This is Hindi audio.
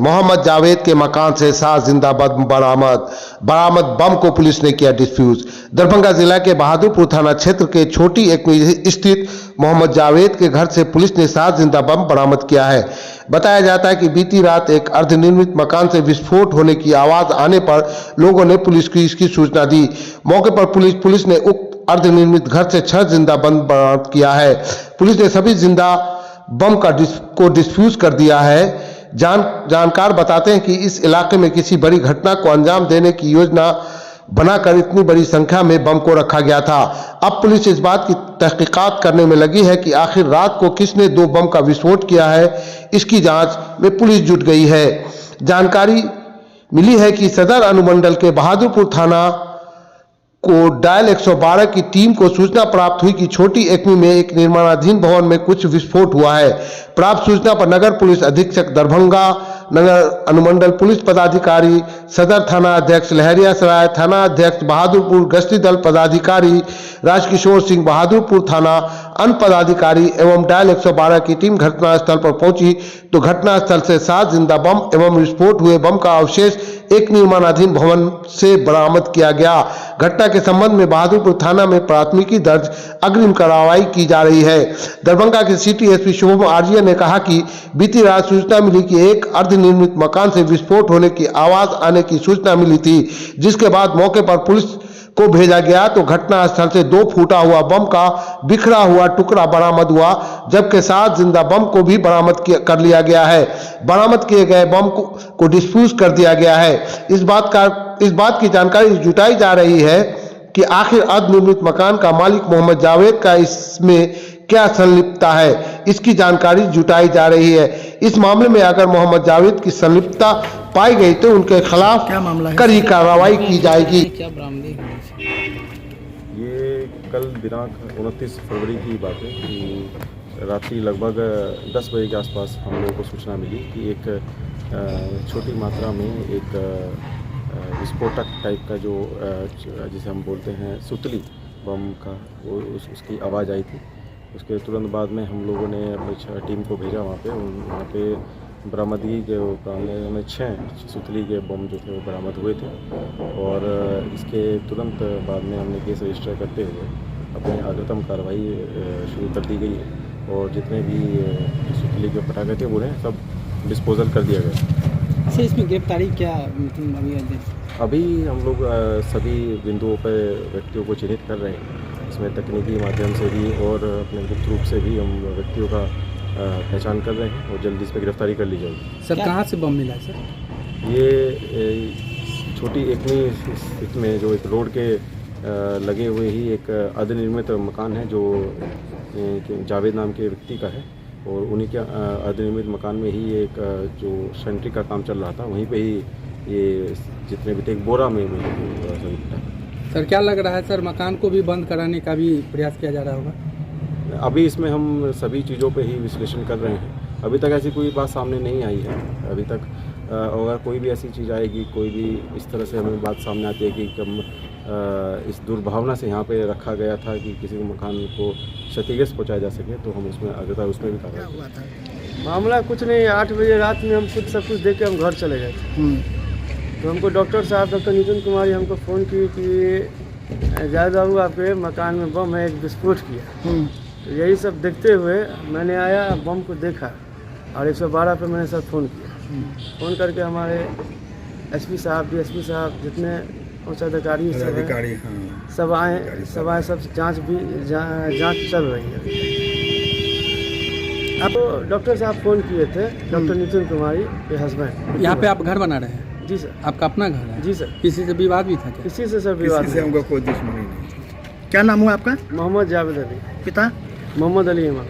मोहम्मद जावेद के मकान से 7 जिंदा बम बरामद बम को पुलिस ने किया डिफ्यूज। दरभंगा जिला के बहादुरपुर थाना क्षेत्र के छोटी एकमी स्थित मोहम्मद जावेद के घर से पुलिस ने 7 जिंदा बम बरामद किया है। बताया जाता है कि बीती रात एक अर्धनिर्मित मकान से विस्फोट होने की आवाज आने पर लोगों ने पुलिस को इसकी सूचना दी। मौके पर पुलिस ने उक्त अर्धनिर्मित घर से 6 जिंदा बम बरामद किया है। पुलिस ने सभी जिंदा बम को डिफ्यूज कर दिया है। जानकार बताते हैं कि इस इलाके में किसी बड़ी घटना को अंजाम देने की योजना बनाकर इतनी बड़ी संख्या में बम को रखा गया था। अब पुलिस इस बात की तहकीकात करने में लगी है कि आखिर रात को किसने 2 बम का विस्फोट किया है। इसकी जांच में पुलिस जुट गई है। जानकारी मिली है कि सदर अनुमंडल के बहादुरपुर थाना को डायल 112 की टीम को सूचना प्राप्त हुई कि छोटी एकमी में एक निर्माणाधीन भवन में कुछ विस्फोट हुआ है। प्राप्त सूचना पर नगर पुलिस अधीक्षक दरभंगा, नगर अनुमंडल पुलिस पदाधिकारी, सदर थाना अध्यक्ष लहरियासराय, थाना अध्यक्ष बहादुरपुर, गश्ती दल पदाधिकारी राजकिशोर सिंह, बहादुरपुर थाना अन्य पदाधिकारी एवं डायल 112 की टीम घटनास्थल पर पहुंची तो घटनास्थल से 7 जिंदा बम एवं विस्फोट हुए बम का अवशेष एक निर्माणाधीन भवन से बरामद किया गया। घटना के संबंध में बहादुरपुर थाना में प्राथमिकी दर्ज अग्रिम कार्रवाई की जा रही है। दरभंगा के सिटी एसपी शुभम आर्य ने कहा कि बीती रात सूचना मिली कि एक अर्धनिर्मित मकान से विस्फोट होने की आवाज आने की सूचना मिली थी, जिसके बाद मौके पर पुलिस को भेजा गया तो घटनास्थल से 2 फूटा हुआ बम का बिखरा हुआ टुकड़ा बरामद हुआ, जबकि 7 जिंदा बम को भी बरामद कर लिया गया है। बरामद किए गए बम को डिस्फ्यूज कर दिया गया है। इस बात की जानकारी जुटाई जा रही है कि आखिर अर्धनिर्मित मकान का मालिक मोहम्मद जावेद का इसमें क्या संलिप्तता है, इसकी जानकारी जुटाई जा रही है। इस मामले में अगर मोहम्मद जावेद की संलिप्तता पाई गई तो उनके खिलाफ कड़ी कार्रवाई की जाएगी। ये कल दिनांक 29 फरवरी की बात है कि रात्रि लगभग 10 बजे के आसपास हम लोगों को सूचना मिली कि एक छोटी मात्रा में एक विस्फोटक टाइप का जो जिसे हम बोलते हैं सुतली बम का वो उसकी आवाज़ आई थी। उसके तुरंत बाद में हम लोगों ने अपनी टीम को भेजा वहाँ पे बरामदगी के में 6 सुतली के बम जो थे वो बरामद हुए थे और इसके तुरंत बाद में हमने केस रजिस्टर करते हुए अपनी अग्रिम कार्रवाई शुरू कर दी गई और जितने भी सुतली के पटाखे थे उन्हें सब डिस्पोजल कर दिया गया। अच्छा, इसमें गिरफ्तारी क्या अभी हम लोग सभी बिंदुओं पर व्यक्तियों को चिन्हित कर रहे हैं। इसमें तकनीकी माध्यम से भी और अपने गुप्त रूप से भी हम व्यक्तियों का पहचान कर रहे हैं और जल्दी इस पर गिरफ्तारी कर ली जाएगी। सर कहाँ से बम मिला सर? ये छोटी एकमी स्थिति में जो एक रोड के लगे हुए ही एक अर्धनिर्मित मकान है जो जावेद नाम के व्यक्ति का है और उन्हीं के अर्धनिर्मित मकान में ही एक जो सेंट्री का काम चल रहा था वहीं पे ही ये जितने भी थे एक बोरा में सर क्या लग रहा है सर, मकान को भी बंद कराने का भी प्रयास किया जा रहा होगा? अभी इसमें हम सभी चीज़ों पे ही विश्लेषण कर रहे हैं। अभी तक ऐसी कोई बात सामने नहीं आई है। अभी तक अगर कोई भी ऐसी चीज़ आएगी, कोई भी इस तरह से हमें बात सामने आती है कि कम इस दुर्भावना से यहाँ पे रखा गया था कि किसी मकान को क्षतिग्रस्त पहुँचाया जा सके तो हम उसमें अगर उसमें भी कार्रवाई हुआ था। मामला कुछ नहीं, 8 बजे रात में हम कुछ सब कुछ देख के हम घर चले गए थे। तो हमको डॉक्टर नितिन कुमारी हमको फ़ोन की कि जावेद बाबू आपके मकान में बम है, एक विस्फोट किया। तो यही सब देखते हुए मैंने आया, बम को देखा और 112 पे मैंने सर फ़ोन किया। फ़ोन करके हमारे एसपी साहब, डीएसपी साहब, जितने उच्च अधिकारी सब आए, सब जांच चल रही है। अब डॉक्टर साहब फ़ोन किए थे, डॉक्टर नितिन कुमारी के हस्बैंड। यहाँ पे आप घर बना रहे हैं? जी सर। आपका अपना घर है? जी सर। किसी से विवाद भी था क्या? किसी से सर विवाद किसी से हमको कोई दुश्मनी नहीं। क्या नाम हुआ आपका? मोहम्मद जावेद अली। पिता? मोहम्मद अली इमाम।